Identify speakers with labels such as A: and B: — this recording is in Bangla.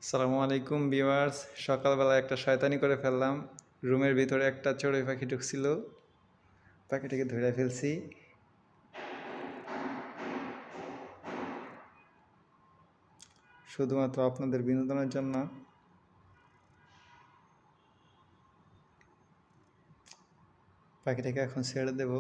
A: আসসালামু আলাইকুম ভিউয়ার্স। সকালবেলা একটা শয়তানি করে ফেললাম। রুমের ভিতরে একটা চড়ুই পাখি ঢুকছিল, পাখিটাকে ধরে ফেলছি। শুধুমাত্র আপনাদের বিনোদনের জন্য। পাখিটাকে এখন ছেড়ে দেব।